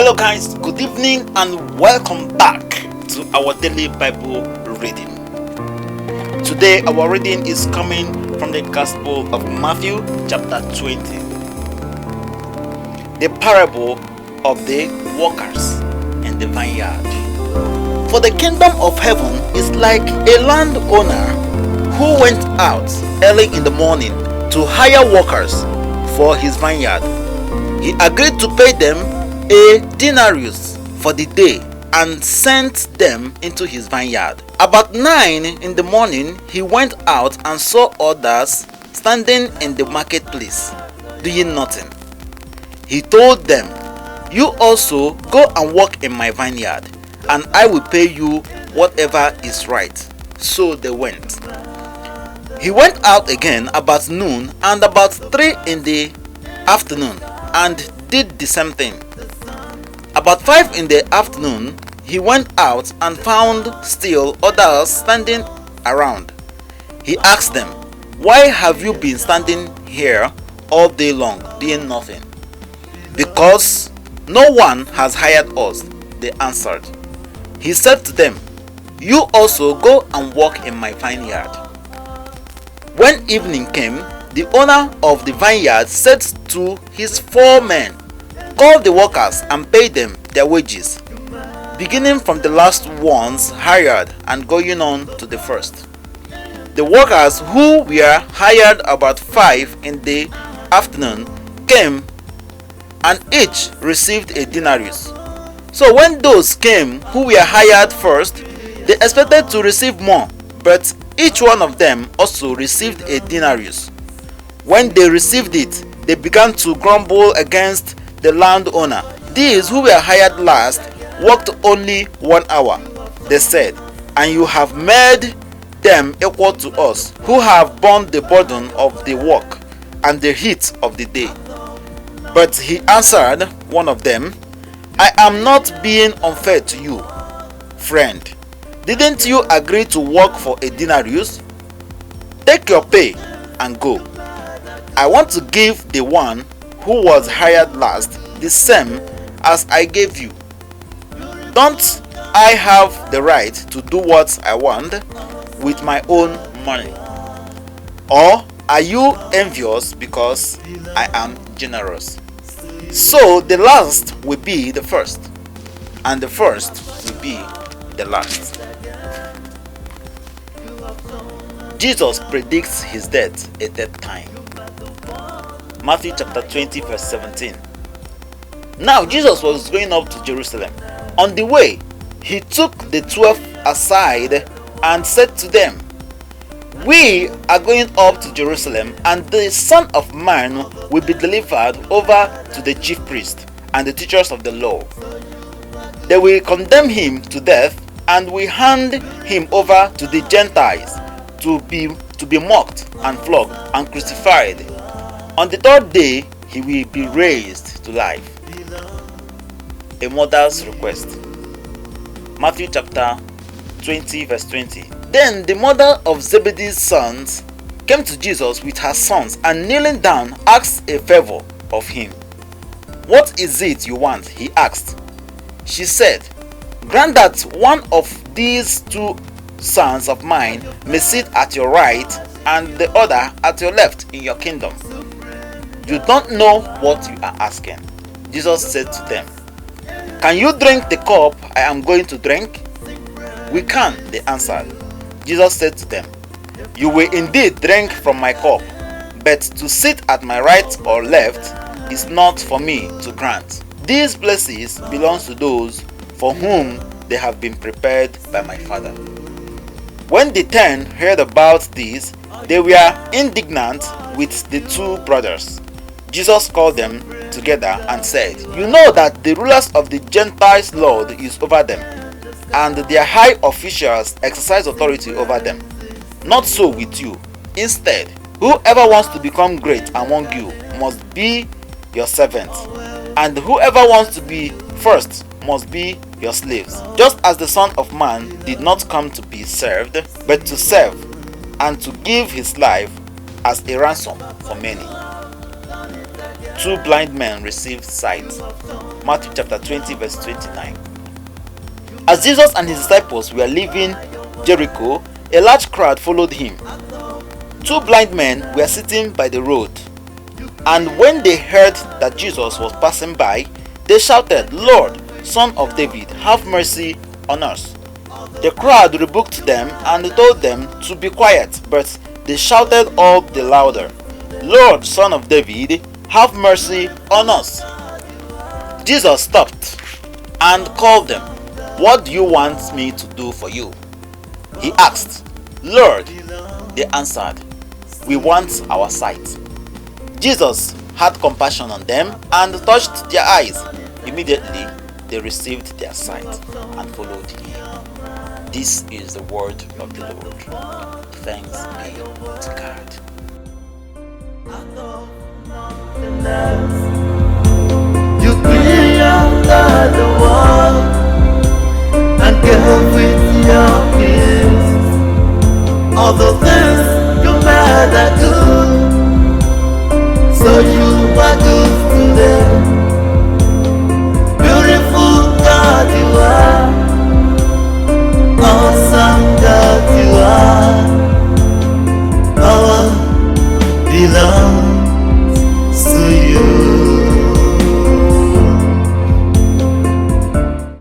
Hello guys, good evening and welcome back to our daily Bible reading. Today our reading is coming from the Gospel of Matthew chapter 20. The parable of the workers in the vineyard. For the kingdom of heaven is like a landowner who went out early in the morning to hire workers for his vineyard. He agreed to pay them a denarius for the day and sent them into his vineyard. About 9 in the morning, he went out and saw others standing in the marketplace, doing nothing. He told them, "You also go and work in my vineyard, and I will pay you whatever is right." So they went. He went out again about noon and about 3 in the afternoon and did the same thing. About 5 in the afternoon, he went out and found still others standing around. He asked them, "Why have you been standing here all day long, doing nothing?" "Because no one has hired us," they answered. He said to them, "You also go and work in my vineyard." When evening came, the owner of the vineyard said to his 4 men, "Call the workers and pay them their wages, beginning from the last ones hired and going on to the first." The workers who were hired about 5 in the afternoon came and each received a denarius. So when those came who were hired first, they expected to receive more, but each one of them also received a denarius. When they received it, they began to grumble against the landowner. "These who were hired last worked only 1 hour," they said, "and you have made them equal to us, who have borne the burden of the work and the heat of the day." But he answered one of them, "I am not being unfair to you, friend. Didn't you agree to work for a denarius? Take your pay and go. I want to give the one who was hired last the same as I gave you. Don't I have the right to do what I want with my own money? Or are you envious because I am generous?" So the last will be the first, and the first will be the last. Jesus predicts his death a third time. Matthew chapter 20 verse 17. Now Jesus was going up to Jerusalem. On the way, he took the 12 aside and said to them, "We are going up to Jerusalem, and the Son of Man will be delivered over to the chief priests and the teachers of the law. They will condemn him to death and will hand him over to the Gentiles to be mocked and flogged and crucified. On the 3rd day, he will be raised to life." A mother's request. Matthew chapter 20 verse 20. Then the mother of Zebedee's sons came to Jesus with her sons and kneeling down asked a favor of him. "What is it you want?" he asked. She said, "Grant that one of these 2 sons of mine may sit at your right and the other at your left in your kingdom." "You don't know what you are asking." Jesus said to them, "Can you drink the cup I am going to drink?" "We can," they answered. Jesus said to them, "You will indeed drink from my cup, but to sit at my right or left is not for me to grant. These places belong to those for whom they have been prepared by my Father." When the 10 heard about this, they were indignant with the 2 brothers. Jesus called them together and said, "You know that the rulers of the Gentiles' lord is over them, and their high officials exercise authority over them. Not so with you. Instead, whoever wants to become great among you must be your servant, and whoever wants to be first must be your slaves. Just as the Son of Man did not come to be served, but to serve, and to give his life as a ransom for many." two blind men received sight. Matthew chapter 20 verse 29. As Jesus and his disciples were leaving Jericho, a large crowd followed him. Two blind men were sitting by the road, and when they heard that Jesus was passing by, they shouted, "Lord, Son of David, have mercy on us." The crowd rebuked them and told them to be quiet, but they shouted all the louder, "Lord, Son of David, have mercy on us." Jesus stopped and called them. "What do you want me to do for you?" He asked. "Lord," they answered, "we want our sight." Jesus had compassion on them and touched their eyes. Immediately they received their sight and followed him. This is the word of the Lord. Thanks be to God. You created the world and gave with your gifts all the things you made are good. So you are good today. Beautiful God you are. Awesome God you are. Power belongs